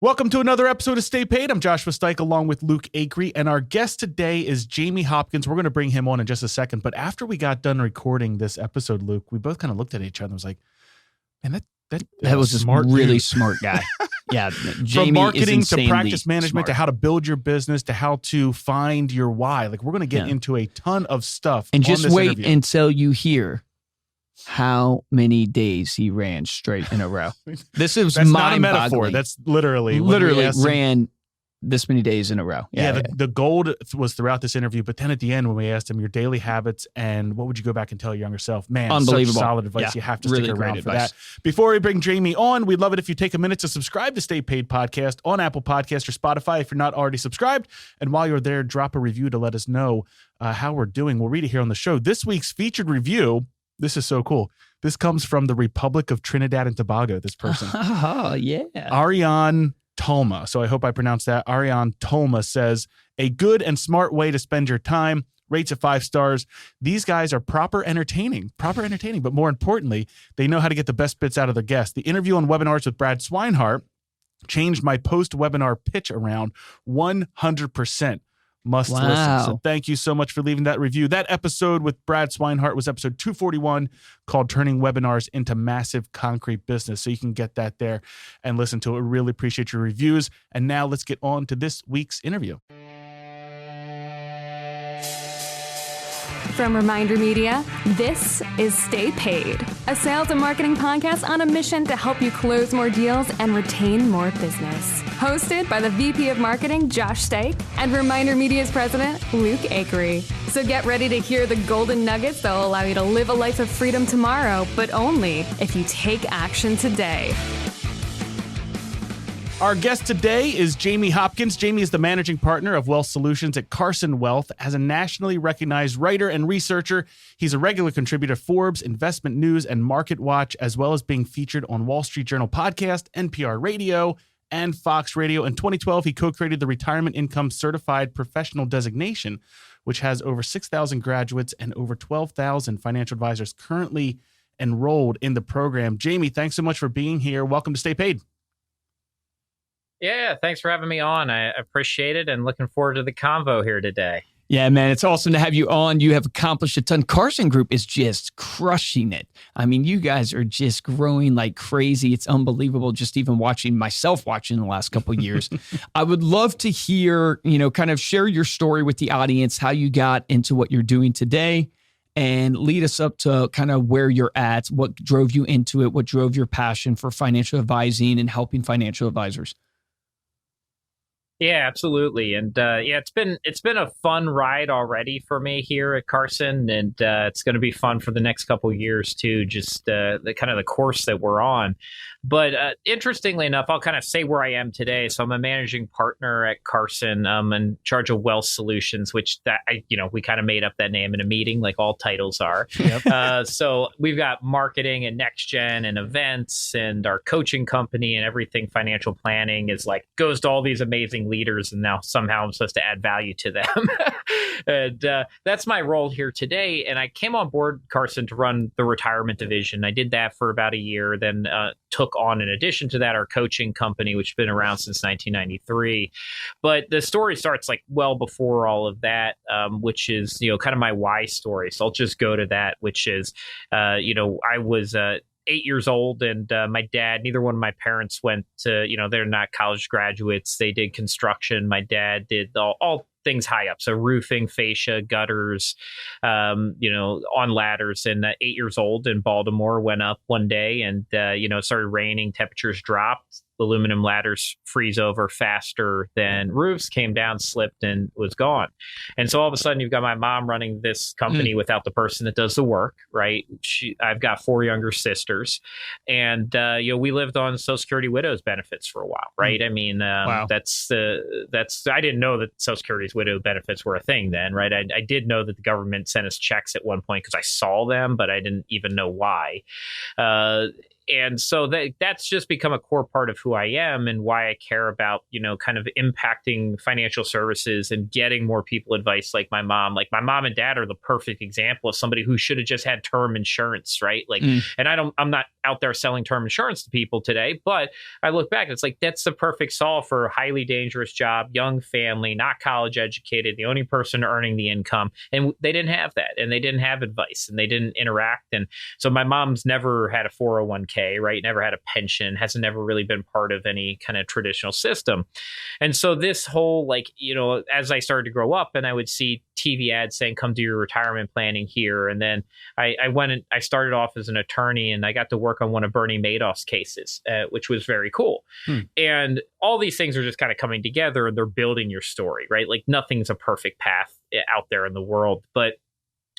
Welcome to another episode of Stay Paid. I'm Joshua Stike along with Luke Acree, and our guest today is Jamie Hopkins. We're going to bring him on in just a second, but after we got done recording this episode, Luke, we both kind of looked at each other and was like, man, that was a smart really smart guy. Yeah, Jamie from marketing is to practice management smart. to how to build your business to how to find your why. Like, we're going to get into a ton of stuff. And just wait interview. until you hear how many days he ran straight in a row. This is not a metaphor. That's literally ran this many days in a row. Yeah, the gold was throughout this interview, but then at the end when we asked him your daily habits and what would you go back and tell your younger self, man, unbelievable, such solid advice. You have to really stick around for advice. that. Before we bring Jamie on, we'd love it if you take a minute to subscribe to Stay Paid Podcast on Apple Podcasts or Spotify if you're not already subscribed. And while you're there, drop a review to let us know how we're doing. We'll read it here on the show. This week's featured review, this is so cool. This comes from the Republic of Trinidad and Tobago, this person. Oh, yeah. Ariane Tolma. So I hope I pronounced that. Ariane Tolma says, a good and smart way to spend your time. Rates at 5 stars. These guys are proper entertaining, but more importantly, they know how to get the best bits out of their guests. The interview on webinars with Brad Swinehart changed my post-webinar pitch around 100%. Must listen. So thank you so much for leaving that review. That episode with Brad Swinehart was episode 241 called Turning Webinars into Massive Concrete Business. So you can get that there and listen to it. We really appreciate your reviews. And now let's get on to this week's interview. From ReminderMedia, this is Stay Paid, a sales and marketing podcast on a mission to help you close more deals and retain more business. Hosted by the VP of Marketing, Josh Stike, and ReminderMedia's president, Luke Acree. So get ready to hear the golden nuggets that will allow you to live a life of freedom tomorrow, but only if you take action today. Our guest today is Jamie Hopkins. Jamie is the managing partner of Wealth Solutions at Carson Wealth. As a nationally recognized writer and researcher, he's a regular contributor to Forbes, Investment News, and Market Watch, as well as being featured on Wall Street Journal podcast, NPR Radio, and Fox Radio. In 2012, he co-created the Retirement Income Certified Professional Designation, which has over 6,000 graduates and over 12,000 financial advisors currently enrolled in the program. Jamie, thanks so much for being here. Welcome to Stay Paid. Yeah, thanks for having me on. I appreciate it and looking forward to the convo here today. Yeah, man, it's awesome to have you on. You have accomplished a ton. Carson Group is just crushing it. I mean, you guys are just growing like crazy. It's unbelievable just even watching the last couple of years. I would love to hear, kind of share your story with the audience, how you got into what you're doing today, and lead us up to kind of where you're at, what drove you into it, what drove your passion for financial advising and helping financial advisors. Yeah, absolutely. And it's been a fun ride already for me here at Carson, and it's going to be fun for the next couple of years too, just the kind of the course that we're on. But interestingly enough, I'll kind of say where I am today. So I'm a managing partner at Carson. I'm in charge of Wealth Solutions, which we kind of made up that name in a meeting, like all titles are. Yep. So we've got marketing and next gen and events and our coaching company and everything. Financial planning is like goes to all these amazing leaders, and now somehow I'm supposed to add value to them. And that's my role here today. And I came on board Carson to run the retirement division. I did that for about a year, then took on, in addition to that, our coaching company, which has been around since 1993. But the story starts like well before all of that, which is, kind of my why story. So I'll just go to that, which is, I was 8 years old, and my dad, neither one of my parents went to, they're not college graduates. They did construction. My dad did all things high up. So roofing, fascia, gutters, on ladders. And 8 years old in Baltimore, went up one day and, it started raining, temperatures dropped. Aluminum ladders freeze over faster than roofs, came down, slipped, and was gone. And so all of a sudden, you've got my mom running this company without the person that does the work, right? I've got 4 younger sisters, and we lived on Social Security widows benefits for a while, right? I mean, wow. That's I didn't know that Social Security's widow benefits were a thing then, right? I did know that the government sent us checks at one point because I saw them, but I didn't even know why. And so that's just become a core part of who I am and why I care about, kind of impacting financial services and getting more people advice like my mom. Like my mom and dad are the perfect example of somebody who should have just had term insurance, right? Like, and I'm not out there selling term insurance to people today, but I look back, it's like, that's the perfect solve for a highly dangerous job, young family, not college educated, the only person earning the income. And they didn't have that, and they didn't have advice, and they didn't interact. And so my mom's never had a 401k, right? Never had a pension, hasn't never really been part of any kind of traditional system. And so this whole, like, as I started to grow up and I would see TV ads saying, come do your retirement planning here. And then I went and I started off as an attorney, and I got to work on one of Bernie Madoff's cases, which was very cool. And all these things are just kind of coming together, and they're building your story, right? Like nothing's a perfect path out there in the world, but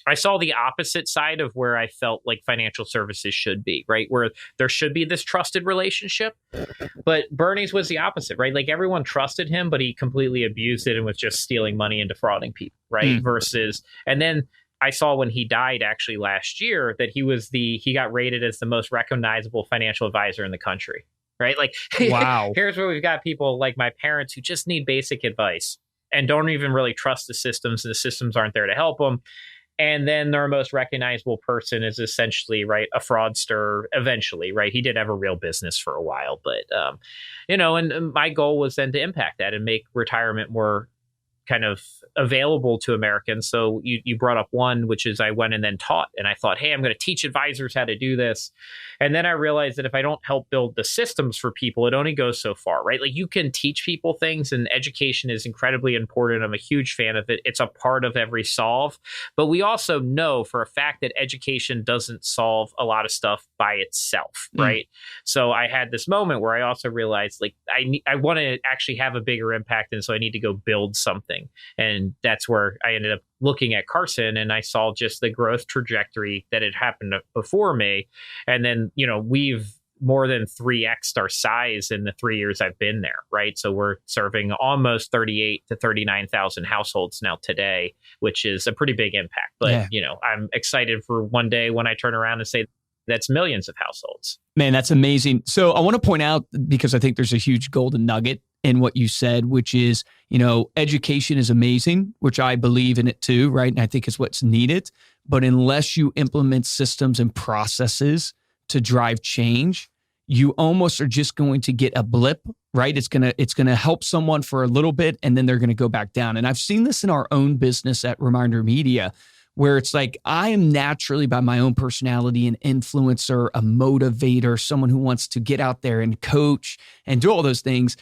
I saw the opposite side of where I felt like financial services should be, right? Where there should be this trusted relationship. But Bernie's was the opposite, right? Like everyone trusted him, but he completely abused it and was just stealing money and defrauding people, right? Versus, and then I saw when he died actually last year that he got rated as the most recognizable financial advisor in the country, right? Like, wow. Here's where we've got people like my parents who just need basic advice and don't even really trust the systems, and the systems aren't there to help them. And then their most recognizable person is essentially, right, a fraudster eventually, right? He did have a real business for a while, but, and my goal was then to impact that and make retirement more kind of available to Americans. So you brought up one, which is I went and then taught, and I thought, hey, I'm going to teach advisors how to do this. And then I realized that if I don't help build the systems for people, it only goes so far, right? Like you can teach people things, and education is incredibly important. I'm a huge fan of it. It's a part of every solve. But we also know for a fact that education doesn't solve a lot of stuff by itself, right? So I had this moment where I also realized like I want to actually have a bigger impact, and so I need to go build something. And that's where I ended up looking at Carson, and I saw just the growth trajectory that had happened before me. And then, we've more than 3x'd our size in the 3 years I've been there, right? So we're serving almost 38 to 39,000 households now today, which is a pretty big impact. But, I'm excited for one day when I turn around and say, that's millions of households. Man, that's amazing. So I want to point out, because I think there's a huge golden nugget in what you said, which is, education is amazing, which I believe in it too, right? And I think is what's needed. But unless you implement systems and processes to drive change, you almost are just going to get a blip, right? It's gonna help someone for a little bit, and then they're going to go back down. And I've seen this in our own business at ReminderMedia, where it's like I am naturally, by my own personality, an influencer, a motivator, someone who wants to get out there and coach and do all those things.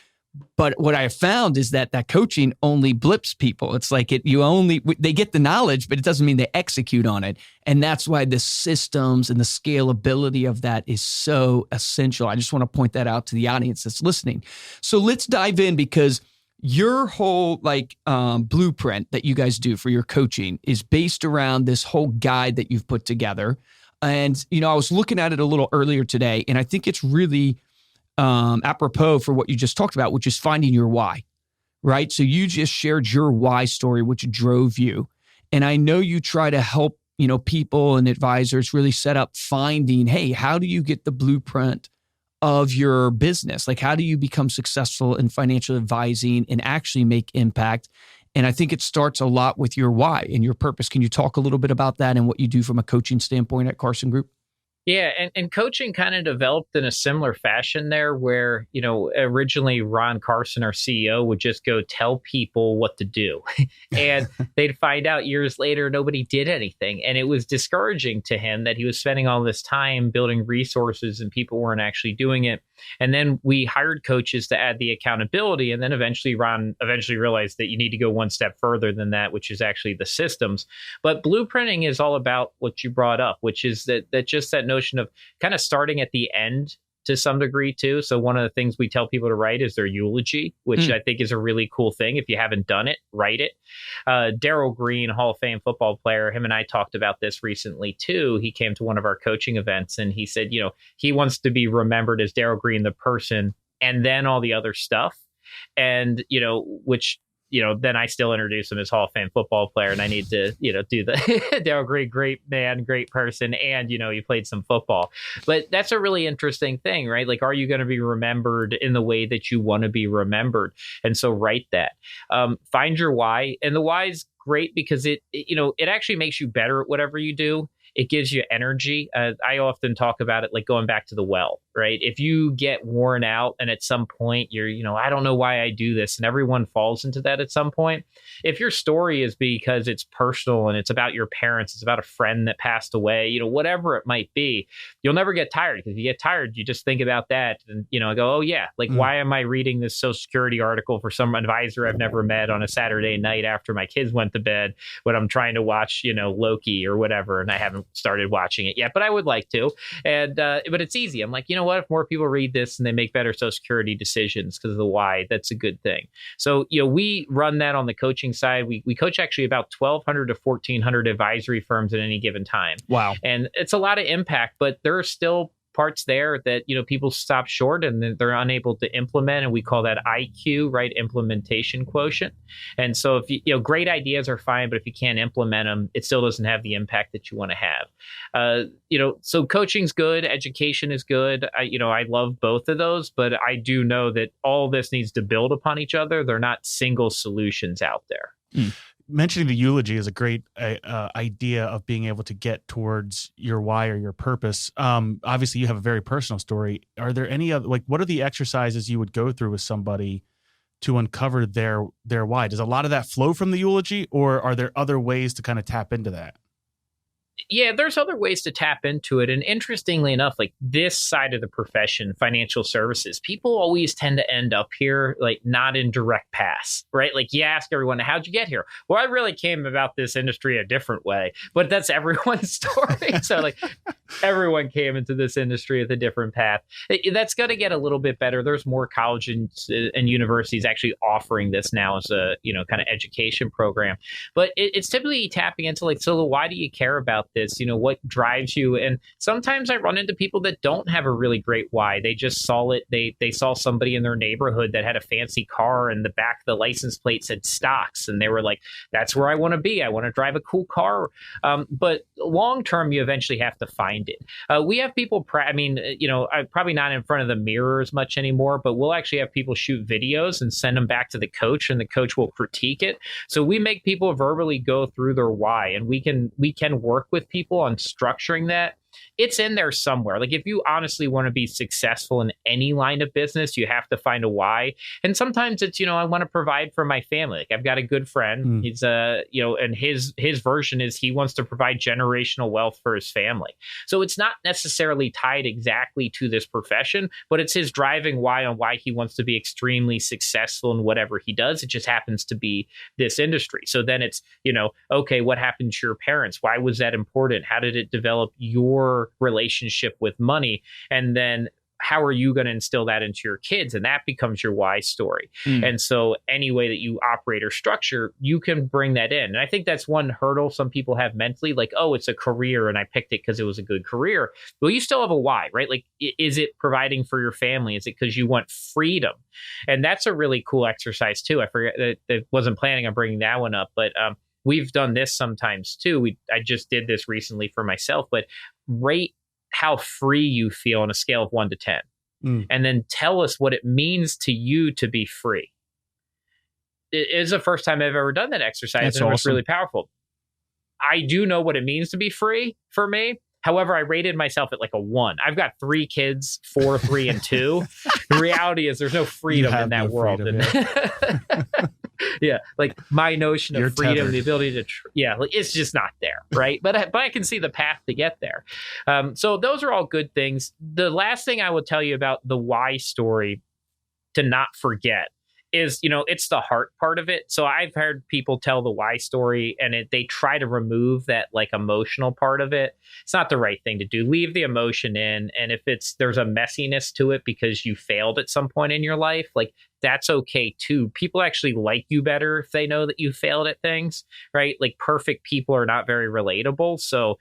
But what I have found is that coaching only blips people. It's like they get the knowledge, but it doesn't mean they execute on it. And that's why the systems and the scalability of that is so essential. I just want to point that out to the audience that's listening. So let's dive in, because your whole blueprint that you guys do for your coaching is based around this whole guide that you've put together. And, I was looking at it a little earlier today, and I think it's really apropos for what you just talked about, which is finding your why, right? So you just shared your why story, which drove you. And I know you try to help, people and advisors really set up finding, hey, how do you get the blueprint of your business? Like, how do you become successful in financial advising and actually make impact? And I think it starts a lot with your why and your purpose. Can you talk a little bit about that and what you do from a coaching standpoint at Carson Group? Yeah, and coaching kind of developed in a similar fashion there, where, originally Ron Carson, our CEO, would just go tell people what to do. And they'd find out years later nobody did anything. And it was discouraging to him that he was spending all this time building resources and people weren't actually doing it. And then we hired coaches to add the accountability. And then eventually Ron realized that you need to go one step further than that, which is actually the systems. But blueprinting is all about what you brought up, which is that notion of kind of starting at the end to some degree too. So one of the things we tell people to write is their eulogy, which I think is a really cool thing. If you haven't done it, write it. Darryl Green, Hall of Fame football player, him and I talked about this recently too. He came to one of our coaching events and he said, he wants to be remembered as Darryl Green, the person, and then all the other stuff. And, which then I still introduce him as Hall of Fame football player, and I need to, do the Darryl Green, great man, great person, and he played some football. But that's a really interesting thing, right? Like, are you going to be remembered in the way that you want to be remembered? And so write that. Find your why, and the why is great because it actually makes you better at whatever you do. It gives you energy. I often talk about it like going back to the well, right? If you get worn out and at some point you're, I don't know why I do this, and everyone falls into that at some point. If your story is because it's personal and it's about your parents, it's about a friend that passed away, whatever it might be, you'll never get tired, because if you get tired, you just think about that and, I go, oh yeah, like why am I reading this Social Security article for some advisor I've never met on a Saturday night after my kids went to bed when I'm trying to watch, Loki or whatever, and I haven't started watching it yet, but I would like to. And but it's easy. I'm like, what, if more people read this and they make better Social Security decisions because of the why, that's a good thing. So we run that on the coaching side. We coach actually about 1,200 to 1,400 advisory firms at any given time. Wow. And it's a lot of impact, but there are still parts there that people stop short and they're unable to implement, and we call that IQ, right? Implementation quotient. And so if great ideas are fine, but if you can't implement them, it still doesn't have the impact that you want to have. So coaching's good, education is good. I love both of those, but I do know that all this needs to build upon each other. They're not single solutions out there. Mentioning the eulogy is a great idea of being able to get towards your why or your purpose. Obviously, you have a very personal story. Are there any other, what are the exercises you would go through with somebody to uncover their why? Does a lot of that flow from the eulogy, or are there other ways to kind of tap into that? Yeah, there's other ways to tap into it. And interestingly enough, like this side of the profession, financial services, people always tend to end up here, like not in direct paths, right? Like you ask everyone, how'd you get here? Well, I really came about this industry a different way, but that's everyone's story. So like everyone came into this industry with a different path. That's going to get a little bit better. There's more colleges and universities actually offering this now as a, kind of education program, but it's typically tapping into like, so why do you care about this? What drives you? And sometimes I run into people that don't have a really great why. They just saw it. They saw somebody in their neighborhood that had a fancy car and the back of the license plate said stocks. And they were like, that's where I want to be. I want to drive a cool car. But long term, you eventually have to find it. We have people, I'm probably not in front of the mirror as much anymore, but we'll actually have people shoot videos and send them back to the coach, and the coach will critique it. So we make people verbally go through their why, and we can work with people on structuring that. It's in there somewhere. Like if you honestly want to be successful in any line of business, you have to find a why. And sometimes it's, I want to provide for my family. Like I've got a good friend. He's and his version is he wants to provide generational wealth for his family. So it's not necessarily tied exactly to this profession, but it's his driving why on why he wants to be extremely successful in whatever he does. It just happens to be this industry. So then it's, okay, what happened to your parents? Why was that important? How did it develop your relationship with money? And then how are you going to instill that into your kids? And that becomes your why story. And so any way that you operate or structure, you can bring that in. And I think that's one hurdle some people have mentally, like, oh, it's a career and I picked it because it was a good career. Well, you still have a why, right? Like, is it providing for your family? Is it because you want freedom? And that's a really cool exercise too. I forget that I wasn't planning on bringing that one up, but we've done this sometimes too. I just did this recently for myself, but rate how free you feel on a scale of 1 to 10. And then tell us what it means to you to be free. It is the first time I've ever done that exercise. That's and it was awesome. really powerful. I do know what it means to be free for me. However, I rated myself at like a 1. I've got 3 kids, 4, 3, and 2. The reality is there's no freedom in that world. Freedom, yeah, like my notion You're of freedom, tethered. the ability to, like it's just not there, right? But I can see the path to get there. So those are all good things. The last thing I will tell you about the why story to not forget is, it's the heart part of it. So I've heard people tell the why story and they try to remove that like emotional part of it. It's not the right thing to do. Leave the emotion in. And if there's a messiness to it because you failed at some point in your life, like that's okay too. People actually like you better if they know that you failed at things, right? Like perfect people are not very relatable. So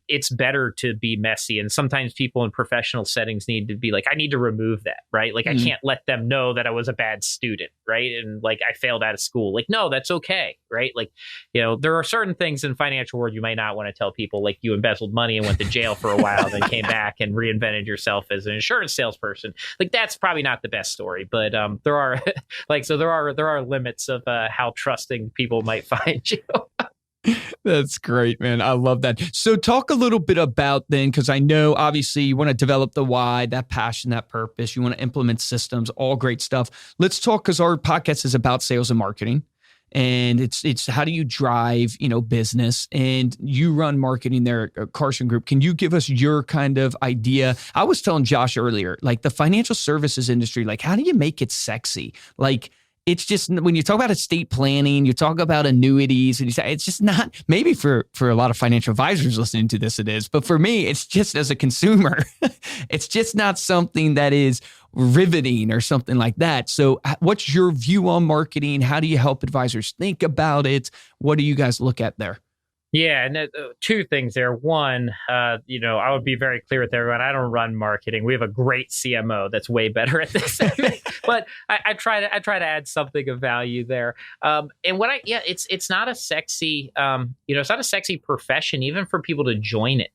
it's better to be messy. And sometimes people in professional settings need to be like, I need to remove that, right? Like I can't let them know that I was a bad student, right? And like I failed out of school. Like, no, that's okay, right? Like, there are certain things in financial world you might not want to tell people, like you embezzled money and went to jail for a while, then came back and reinvented yourself as an insurance salesperson. Like that's probably not the best story, but there are there are limits of how trusting people might find you. That's great, man. I love that. So talk a little bit about then, because I know obviously you want to develop the why, that passion, that purpose. You want to implement systems, all great stuff. Let's talk, because our podcast is about sales and marketing. And it's how do you drive, business, and you run marketing there at Carson Group. Can you give us your kind of idea? I was telling Josh earlier, like the financial services industry, like how do you make it sexy? Like it's just, when you talk about estate planning, you talk about annuities, and you say it's just not, maybe for a lot of financial advisors listening to this, it is. But for me, it's just as a consumer, it's just not something that is riveting or something like that. So what's your view on marketing? How do you help advisors think about it? What do you guys look at there? Yeah, and two things there. One, I would be very clear with everyone. I don't run marketing. We have a great CMO that's way better at this. But I try to add something of value there. And it's not a sexy, it's not a sexy profession, even for people to join it.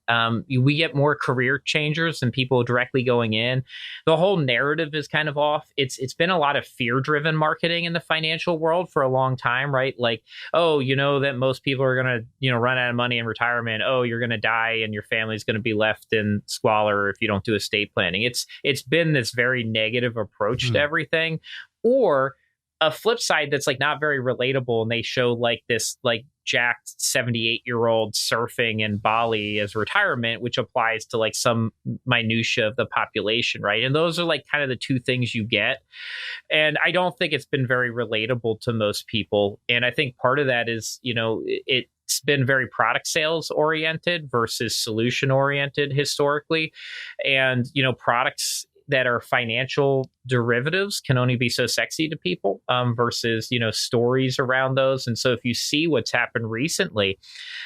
We get more career changers than people directly going in. The whole narrative is kind of off. It's been a lot of fear-driven marketing in the financial world for a long time, right? Like, that most people are going to, run out of money in retirement. Oh, you're going to die and your family's going to be left in squalor if you don't do estate planning. It's been this very negative approach to everything. Or a flip side that's like not very relatable, and they show like this like jacked 78-year-old surfing in Bali as retirement, which applies to like some minutia of the population, right? And those are like kind of the two things you get. And I don't think it's been very relatable to most people. And I think part of that is, it's been very product sales oriented versus solution oriented historically. And, products that are financial derivatives can only be so sexy to people versus, stories around those. And so if you see what's happened recently,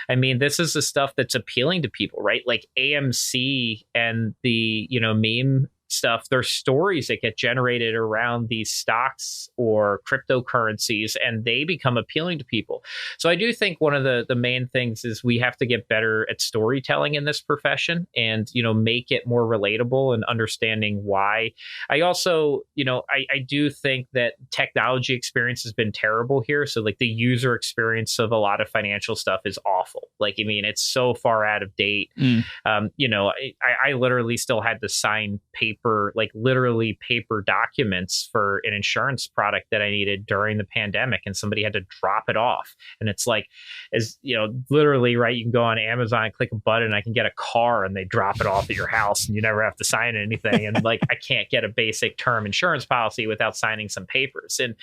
I mean, this is the stuff that's appealing to people, right? Like AMC and the, meme stuff, there's stories that get generated around these stocks or cryptocurrencies, and they become appealing to people. So I do think one of the main things is we have to get better at storytelling in this profession and, make it more relatable and understanding why. I also, I do think that technology experience has been terrible here. So like the user experience of a lot of financial stuff is awful. Like, I mean, it's so far out of date. I literally still had to sign literally paper documents for an insurance product that I needed during the pandemic, and somebody had to drop it off. And it's like, literally, right, you can go on Amazon and click a button, I can get a car and they drop it off at your house and you never have to sign anything. And like, I can't get a basic term insurance policy without signing some papers. And,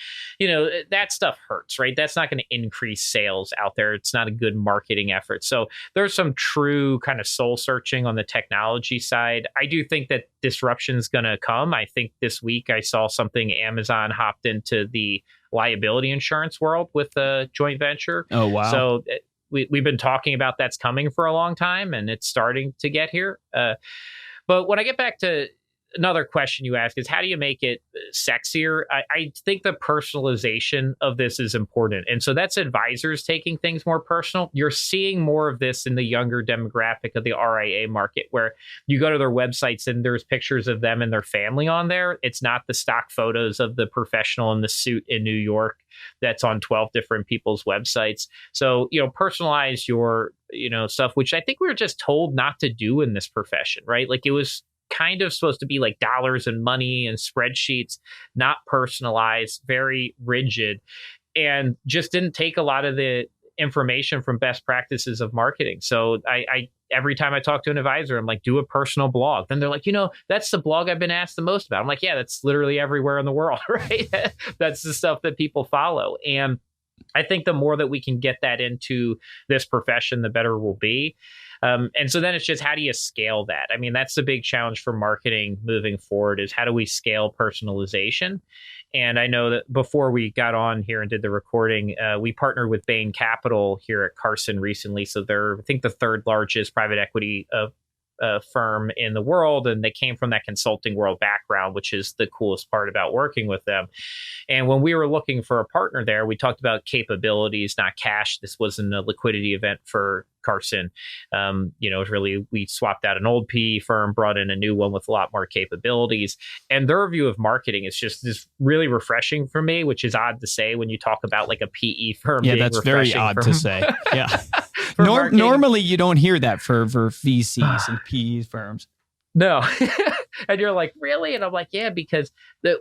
that stuff hurts, right? That's not going to increase sales out there. It's not a good marketing effort. So there's some true kind of soul searching on the technology side. I do think that disruption is going to come. I think this week I saw something, Amazon hopped into the liability insurance world with a joint venture. Oh, wow. So we've been talking about that's coming for a long time, and it's starting to get here. But when I get back to another question you ask is, how do you make it sexier? I think the personalization of this is important. And so that's advisors taking things more personal. You're seeing more of this in the younger demographic of the RIA market, where you go to their websites and there's pictures of them and their family on there. It's not the stock photos of the professional in the suit in New York that's on 12 different people's websites. So, personalize your, stuff, which I think we were just told not to do in this profession, right? Like it was kind of supposed to be like dollars and money and spreadsheets, not personalized, very rigid, and just didn't take a lot of the information from best practices of marketing. So I every time I talk to an advisor, I'm like, do a personal blog. Then they're like, that's the blog I've been asked the most about. I'm like, yeah, that's literally everywhere in the world, right? That's the stuff that people follow. And I think the more that we can get that into this profession, the better we'll be. And so then it's just, how do you scale that? I mean, that's the big challenge for marketing moving forward, is how do we scale personalization? And I know that before we got on here and did the recording, we partnered with Bain Capital here at Carson recently. So they're, I think, the third largest private equity firm in the world, and they came from that consulting world background, which is the coolest part about working with them. And when we were looking for a partner there, we talked about capabilities, not cash. This wasn't a liquidity event for Carson. It was really, we swapped out an old PE firm, brought in a new one with a lot more capabilities. And their view of marketing is just this really refreshing for me, which is odd to say when you talk about like a PE firm. Yeah, that's very odd to say. Yeah. Marketing. Normally, you don't hear that for VCs and PE firms. No. And you're like, really? And I'm like, yeah, because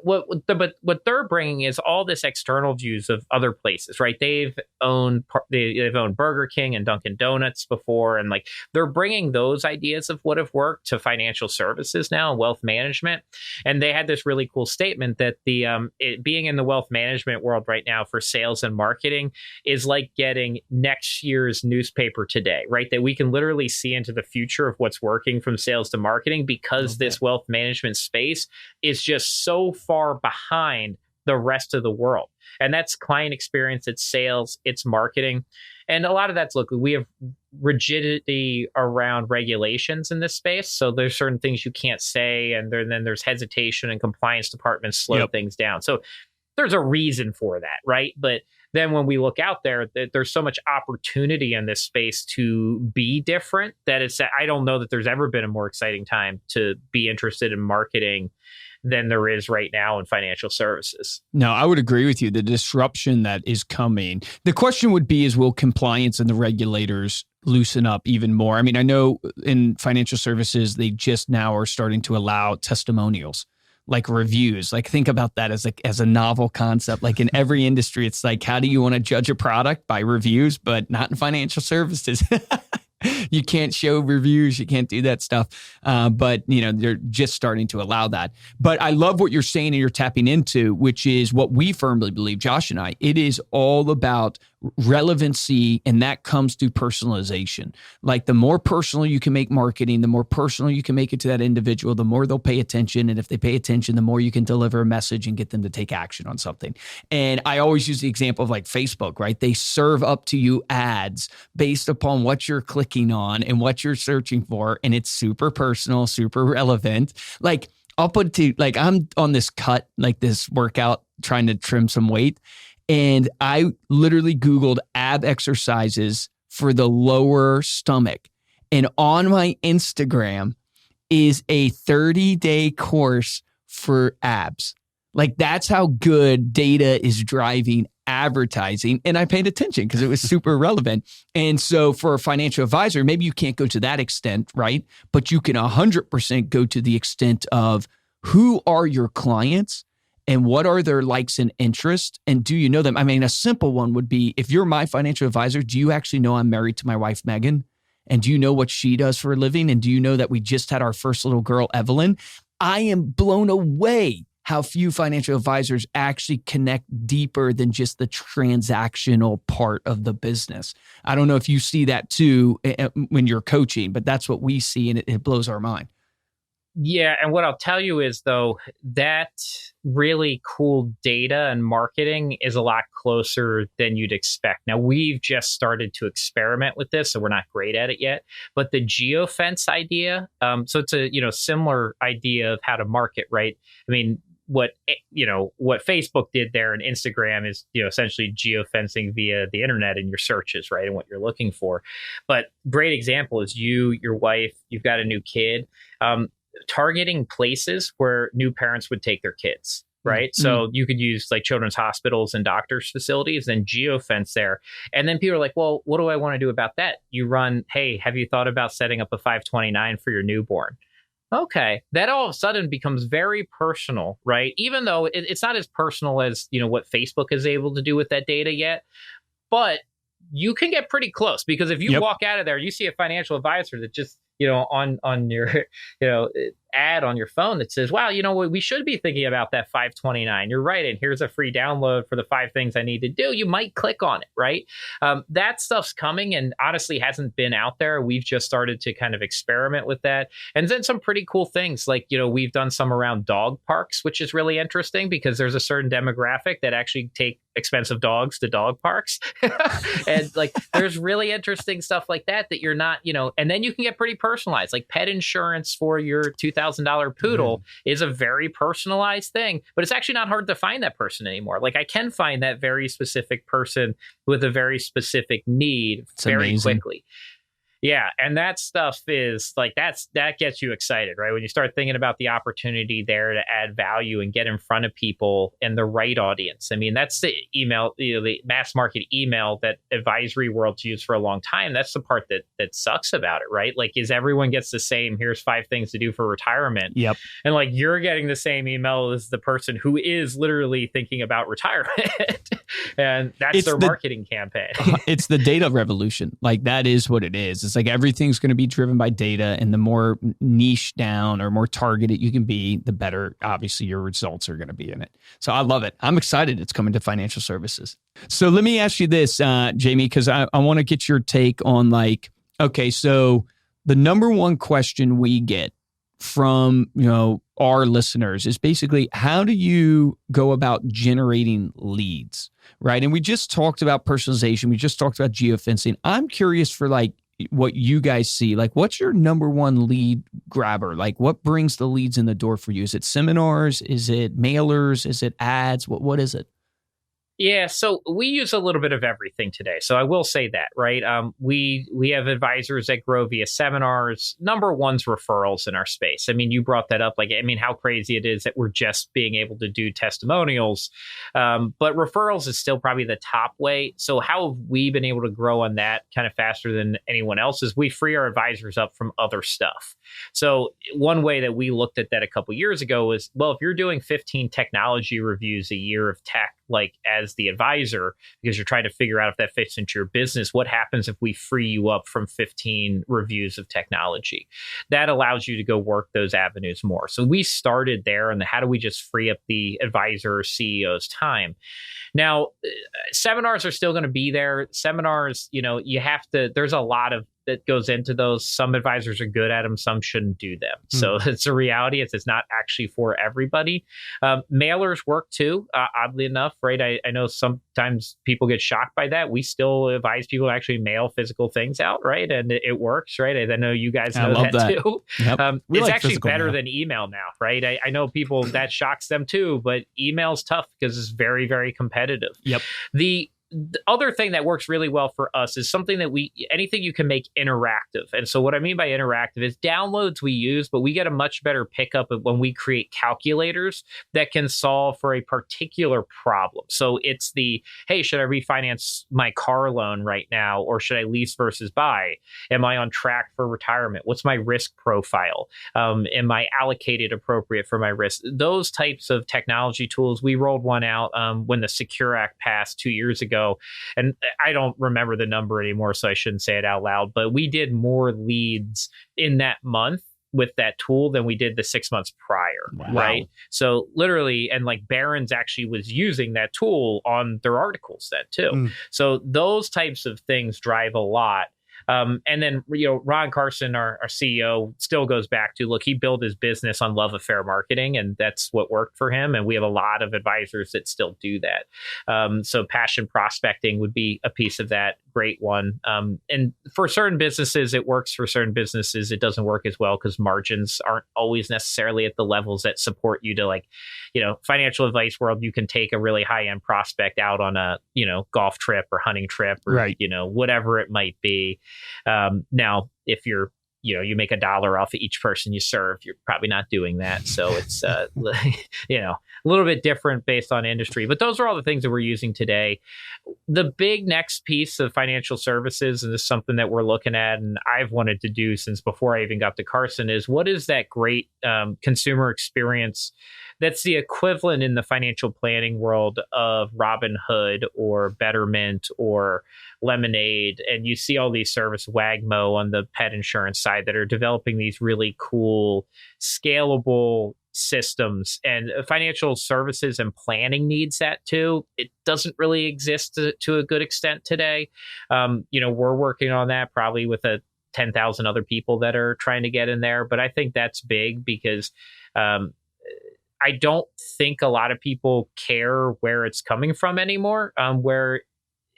what they're bringing is all this external views of other places, right? They've owned Burger King and Dunkin' Donuts before, and like they're bringing those ideas of what have worked to financial services now and wealth management. And they had this really cool statement that being in the wealth management world right now for sales and marketing is like getting next year's newspaper today, right? That we can literally see into the future of what's working from sales to marketing, because this wealth management space is just so far behind the rest of the world. And that's client experience, it's sales, it's marketing. And a lot of that's, look, we have rigidity around regulations in this space. So there's certain things you can't say, and then there's hesitation, and compliance departments slow things down. So there's a reason for that, right? But then when we look out there, there's so much opportunity in this space to be different that I don't know that there's ever been a more exciting time to be interested in marketing than there is right now in financial services. No, I would agree with you. The disruption that is coming. The question would be, will compliance and the regulators loosen up even more? I mean, I know in financial services, they just now are starting to allow testimonials, like reviews. Like, think about that as a novel concept. Like in every industry, it's like, how do you want to judge a product? By reviews, but not in financial services. You can't show reviews. You can't do that stuff. But they're just starting to allow that. But I love what you're saying and you're tapping into, which is what we firmly believe, Josh and I. It is all about relevancy, and that comes through personalization. Like, the more personal you can make marketing, the more personal you can make it to that individual, the more they'll pay attention. And if they pay attention, the more you can deliver a message and get them to take action on something. And I always use the example of like Facebook, right? They serve up to you ads based upon what you're clicking on and what you're searching for. And it's super personal, super relevant. Like, I'll put it to, like, I'm on this cut, like this workout, trying to trim some weight. And I literally Googled ab exercises for the lower stomach. And on my Instagram is a 30-day course for abs. Like, that's how good data is driving advertising. And I paid attention because it was super relevant. And so for a financial advisor, maybe you can't go to that extent, right? But you can 100% go to the extent of who are your clients and what are their likes and interests, and do you know them? I mean, a simple one would be, if you're my financial advisor, do you actually know I'm married to my wife, Megan? And do you know what she does for a living? And do you know that we just had our first little girl, Evelyn? I am blown away how few financial advisors actually connect deeper than just the transactional part of the business. I don't know if you see that too when you're coaching, but that's what we see, and it blows our mind. Yeah. And what I'll tell you is, though, that really cool data and marketing is a lot closer than you'd expect. Now, we've just started to experiment with this, so we're not great at it yet. But the geofence idea, so it's a similar idea of how to market, right? I mean, what Facebook did there and Instagram is essentially geofencing via the internet and your searches, right, and what you're looking for. But great example is your wife, you've got a new kid. Targeting places where new parents would take their kids, right? Mm-hmm. So you could use like children's hospitals and doctors' facilities and geofence there. And then people are like, well, what do I want to do about that? You run, hey, have you thought about setting up a 529 for your newborn? Okay. That all of a sudden becomes very personal, right? Even though it's not as personal as, what Facebook is able to do with that data yet, but you can get pretty close, because if you walk out of there, you see a financial advisor that just, on your, ad on your phone that says, wow, you know what, we should be thinking about that 529. You're right. And here's a free download for the 5 things I need to do. You might click on it, right? That stuff's coming and honestly hasn't been out there. We've just started to kind of experiment with that. And then some pretty cool things like, we've done some around dog parks, which is really interesting because there's a certain demographic that actually take expensive dogs to dog parks. And like, there's really interesting stuff like that you're not, and then you can get pretty personalized, like pet insurance for your $2,000 poodle is a very personalized thing, but it's actually not hard to find that person anymore. Like I can find that very specific person with a very specific need very quickly. Yeah. And that stuff is like, that gets you excited, right? When you start thinking about the opportunity there to add value and get in front of people and the right audience. I mean, that's the email, the mass market email that advisory world's used for a long time. That's the part that sucks about it, right? Like, is everyone gets the same, here's 5 things to do for retirement. Yep. And like, you're getting the same email as the person who is literally thinking about retirement. And that's their marketing campaign. It's the data revolution. Like that is what it is. It's like everything's going to be driven by data, and the more niche down or more targeted you can be, the better, obviously, your results are going to be in it. So I love it. I'm excited it's coming to financial services. So let me ask you this, Jamie, because I want to get your take on like, okay, so the number one question we get from, our listeners is basically, how do you go about generating leads, right? And we just talked about personalization. We just talked about geofencing. I'm curious for like what you guys see. Like, what's your number one lead grabber? Like, what brings the leads in the door for you? Is it seminars? Is it mailers? Is it ads? What is it? Yeah, so we use a little bit of everything today. So I will say that, right? We have advisors that grow via seminars. Number one's referrals in our space. I mean, you brought that up. Like, I mean, how crazy it is that we're just being able to do testimonials. But referrals is still probably the top way. So how have we been able to grow on that kind of faster than anyone else is we free our advisors up from other stuff. So one way that we looked at that a couple years ago was, well, if you're doing 15 technology reviews a year of tech, like as the advisor, because you're trying to figure out if that fits into your business, what happens if we free you up from 15 reviews of technology? That allows you to go work those avenues more. So we started there, and how do we just free up the advisor or CEO's time? Now, seminars are still going to be there. Seminars, you have to, there's a lot of that goes into those. Some advisors are good at them, some shouldn't do them. So it's a reality. It's not actually for everybody. Mailers work too, oddly enough, right? I know sometimes people get shocked by that. We still advise people to actually mail physical things out, right? And it works, right? I know you guys know that too. Yep. It's like actually better than email now, right? I know people, that shocks them too, but email's tough because it's very, very competitive. Yep. The other thing that works really well for us is something that anything you can make interactive. And so what I mean by interactive is downloads we use, but we get a much better pickup of when we create calculators that can solve for a particular problem. So it's hey, should I refinance my car loan right now, or should I lease versus buy? Am I on track for retirement? What's my risk profile? Am I allocated appropriate for my risk? Those types of technology tools. We rolled one out when the Secure Act passed 2 years ago. And I don't remember the number anymore, so I shouldn't say it out loud, but we did more leads in that month with that tool than we did the 6 months prior, right? So literally, and like Barron's actually was using that tool on their articles then too. So those types of things drive a lot. And then, Ron Carson, our CEO, still goes back to, look, he built his business on love affair marketing, and that's what worked for him. And we have a lot of advisors that still do that. So passion prospecting would be a piece of that. Great one. And for certain businesses, it works. For certain businesses, it doesn't work as well because margins aren't always necessarily at the levels that support you to, like, financial advice world. You can take a really high end prospect out on a, golf trip or hunting trip or, right, whatever it might be. Now, if you're, you make $1 off of each person you serve, you're probably not doing that. So it's, a little bit different based on industry. But those are all the things that we're using today. The big next piece of financial services, and this is something that we're looking at, and I've wanted to do since before I even got to Carson, is what is that great consumer experience that's the equivalent in the financial planning world of Robinhood or Betterment or Lemonade. And you see all these service, Wagmo on the pet insurance side, that are developing these really cool, scalable systems. And financial services and planning needs that too. It doesn't really exist to a good extent today. We're working on that probably with 10,000 other people that are trying to get in there. But I think that's big because I don't think a lot of people care where it's coming from anymore, where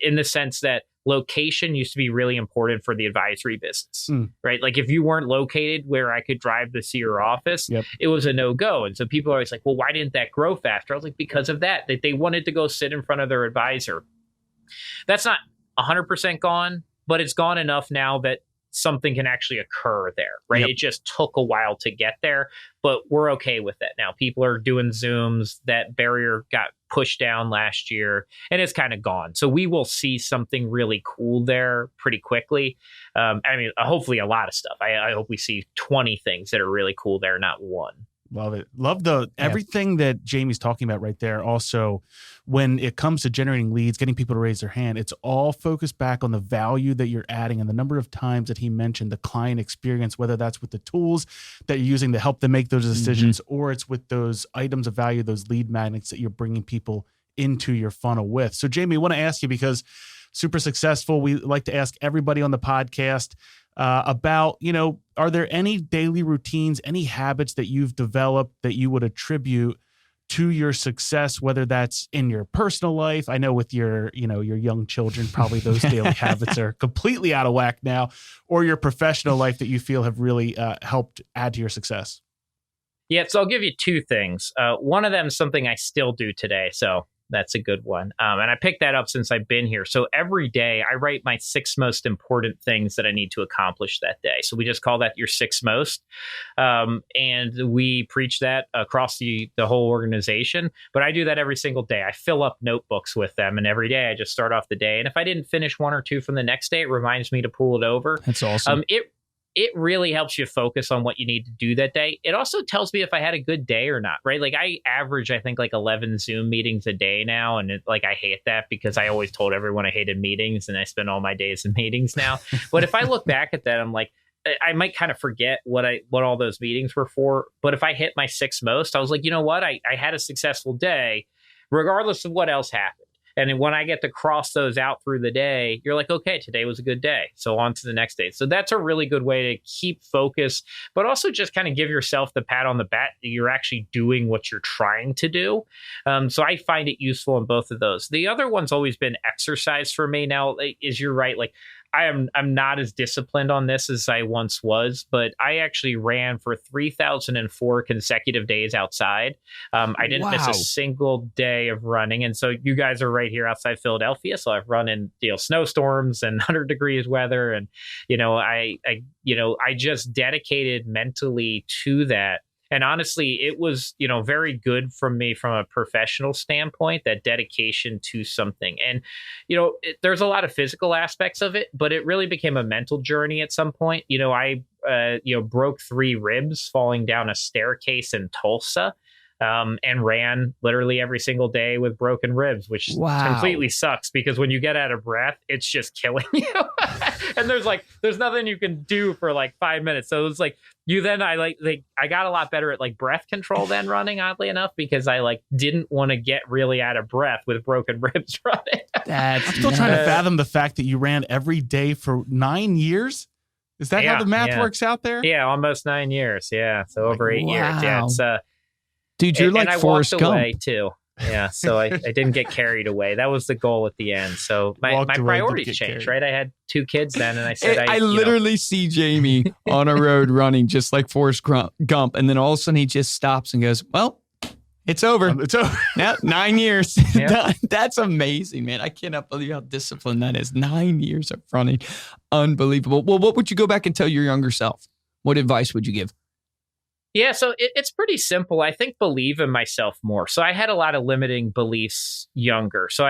in the sense that location used to be really important for the advisory business, right? Like if you weren't located where I could drive to see your office, it was a no-go. And so people are always like, well, why didn't that grow faster? I was like, because of that they wanted to go sit in front of their advisor. That's not 100% gone, but it's gone enough now that something can actually occur there, right? It just took a while to get there, but we're okay with that now. People are doing Zooms. That barrier got pushed down last year and it's kind of gone. So we will see something really cool there pretty quickly. Hopefully a lot of stuff. I hope we see 20 things that are really cool there, not one. Love it. Love everything that Jamie's talking about right there. Also, when it comes to generating leads, getting people to raise their hand, it's all focused back on the value that you're adding and the number of times that he mentioned the client experience, whether that's with the tools that you're using to help them make those decisions, or it's with those items of value, those lead magnets that you're bringing people into your funnel with. So Jamie, I want to ask you, because super successful, we like to ask everybody on the podcast about, are there any daily routines, any habits that you've developed that you would attribute to your success, whether that's in your personal life? I know with your young children, probably those daily habits are completely out of whack now, or your professional life that you feel have really helped add to your success. Yeah, so I'll give you two things. One of them is something I still do today. So that's a good one. And I picked that up since I've been here. So every day I write my 6 most important things that I need to accomplish that day. So we just call that your 6 most. And we preach that across the whole organization. But I do that every single day. I fill up notebooks with them. And every day I just start off the day. And if I didn't finish 1 or 2 from the next day, it reminds me to pull it over. That's awesome. It really helps you focus on what you need to do that day. It also tells me if I had a good day or not, right? Like I average, I think 11 Zoom meetings a day now. And I hate that because I always told everyone I hated meetings and I spend all my days in meetings now. But if I look back at that, I'm like, I might kind of forget what all those meetings were for. But if I hit my 6 most, I was like, you know what? I had a successful day, regardless of what else happened. And when I get to cross those out through the day, you're like, okay, today was a good day. So on to the next day. So that's a really good way to keep focus, but also just kind of give yourself the pat on the back that you're actually doing what you're trying to do. So I find it useful in both of those. The other one's always been exercise for me. Now, is you're right. I'm not as disciplined on this as I once was, but I actually ran for 3,004 consecutive days outside. I didn't miss a single day of running. And so you guys are right here outside Philadelphia. So I've run in snowstorms and 100 degrees weather. And, I just dedicated mentally to that. And honestly, it was, very good for me from a professional standpoint, that dedication to something. And, there's a lot of physical aspects of it, but it really became a mental journey at some point. I broke 3 ribs falling down a staircase in Tulsa. And ran literally every single day with broken ribs, which completely sucks because when you get out of breath, it's just killing you. And there's nothing you can do for 5 minutes. So it's like I got a lot better at breath control than running, oddly enough, because I didn't want to get really out of breath with broken ribs running. I'm still trying to fathom the fact that you ran every day for 9 years. Is that how the math works out there? Yeah, almost 9 years. Yeah, so over 8 years. Yeah, it's dude, you're like Forrest Gump. And I walked away too. Yeah, so I didn't get carried away. That was the goal at the end. So my priorities changed, right? I had 2 kids then, and I said, I literally see Jamie on a road running just like Forrest Gump, and then all of a sudden he just stops and goes, "Well, it's over. It's over. Now 9 years. Yeah. That's amazing, man. I cannot believe how disciplined that is. 9 years of running, unbelievable. Well, what would you go back and tell your younger self? What advice would you give? Yeah, so it's pretty simple. I think believe in myself more. So I had a lot of limiting beliefs younger. So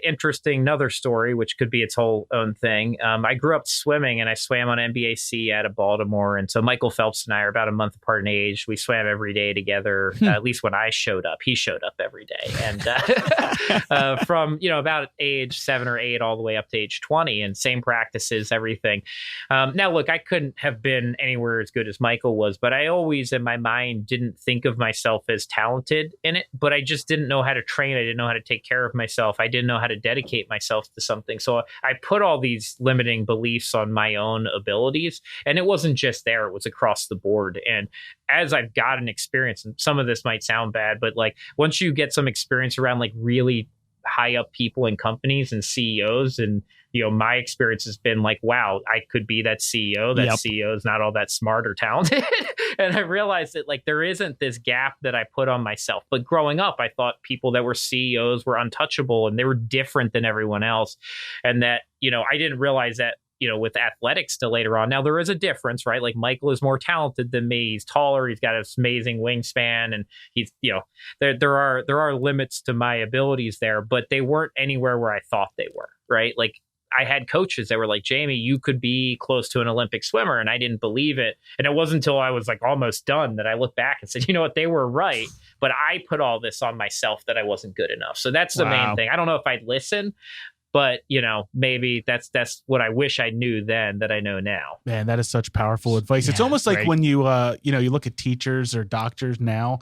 interesting, another story, which could be its whole own thing. I grew up swimming and I swam on NBAC out of Baltimore. And so Michael Phelps and I are about a month apart in age. We swam every day together, at least when I showed up. He showed up every day. And from, about age 7 or 8 all the way up to age 20, and same practices, everything. Now, look, I couldn't have been anywhere as good as Michael was, but I always in my mind didn't think of myself as talented in it, but I just didn't know how to train. I didn't know how to take care of myself. I didn't know how to dedicate myself to something. So I put all these limiting beliefs on my own abilities, and it wasn't just there, it was across the board. And as I've gotten experience, and some of this might sound bad, but like once you get some experience around like really high up people in companies and CEOs, and my experience has been like, wow, I could be that CEO. That CEO is not all that smart or talented. And I realized that like there isn't this gap that I put on myself. But growing up, I thought people that were CEOs were untouchable and they were different than everyone else. And that, I didn't realize that, with athletics till later on. Now there is a difference, right? Like Michael is more talented than me. He's taller. He's got this amazing wingspan, and he's, there are limits to my abilities there, but they weren't anywhere where I thought they were, right? Like I had coaches that were like, Jamie, you could be close to an Olympic swimmer. And I didn't believe it. And it wasn't until I was like almost done that I looked back and said, you know what, they were right. But I put all this on myself that I wasn't good enough. So that's the main thing. I don't know if I'd listen, but maybe that's what I wish I knew then that I know now. Man, that is such powerful advice. It's almost like when you, you look at teachers or doctors now,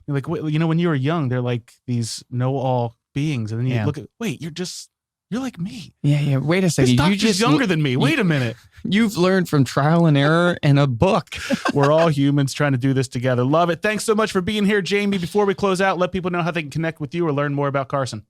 you're like, when you were young, they're like these know-all beings. And then you look at, you're like me. Yeah. Wait a second. This doctor's just younger than me. Wait a minute. You've learned from trial and error and a book. We're all humans trying to do this together. Love it. Thanks so much for being here, Jamie. Before we close out, let people know how they can connect with you or learn more about Carson.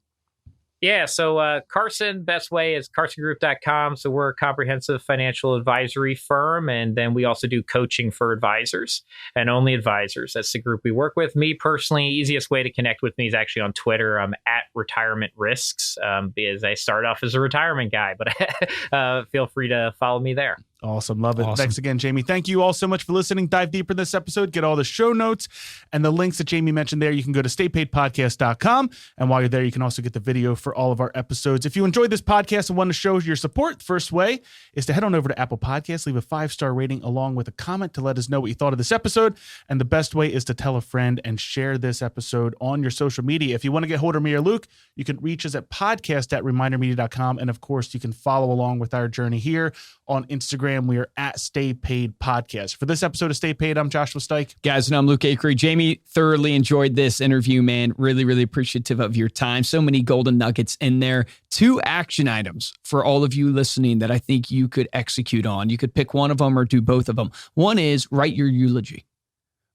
Yeah, so Carson, best way is carsongroup.com. So we're a comprehensive financial advisory firm, and then we also do coaching for advisors and only advisors. That's the group we work with. Me personally, easiest way to connect with me is actually on Twitter. I'm at Retirement Risks because I start off as a retirement guy, but feel free to follow me there. Awesome. Love it. Awesome. Thanks again, Jamie. Thank you all so much for listening. Dive deeper in this episode. Get all the show notes and the links that Jamie mentioned there. You can go to staypaidpodcast.com. And while you're there, you can also get the video for all of our episodes. If you enjoyed this podcast and want to show your support, the first way is to head on over to Apple Podcasts, leave a 5-star rating along with a comment to let us know what you thought of this episode. And the best way is to tell a friend and share this episode on your social media. If you want to get hold of me or Luke, you can reach us at podcast@ReminderMedia.com. And of course, you can follow along with our journey here on Instagram. We are at Stay Paid Podcast. For this episode of Stay Paid, I'm Joshua Stike. Guys, and I'm Luke Akery. Jamie, thoroughly enjoyed this interview, man. Really, really appreciative of your time. So many golden nuggets in there. 2 action items for all of you listening that I think you could execute on. You could pick one of them or do both of them. One is write your eulogy.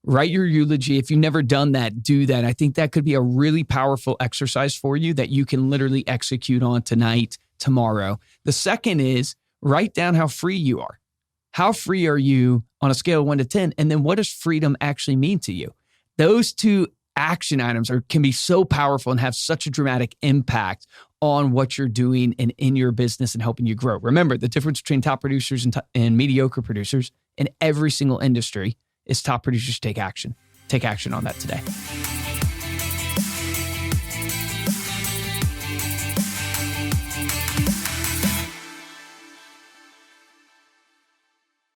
Write your eulogy. If you've never done that, do that. I think that could be a really powerful exercise for you that you can literally execute on tonight, tomorrow. The second is write down how free you are. How free are you on a scale of 1 to 10? And then what does freedom actually mean to you? Those 2 action items can be so powerful and have such a dramatic impact on what you're doing and in your business and helping you grow. Remember, the difference between top producers and mediocre producers in every single industry is top producers take action. Take action on that today.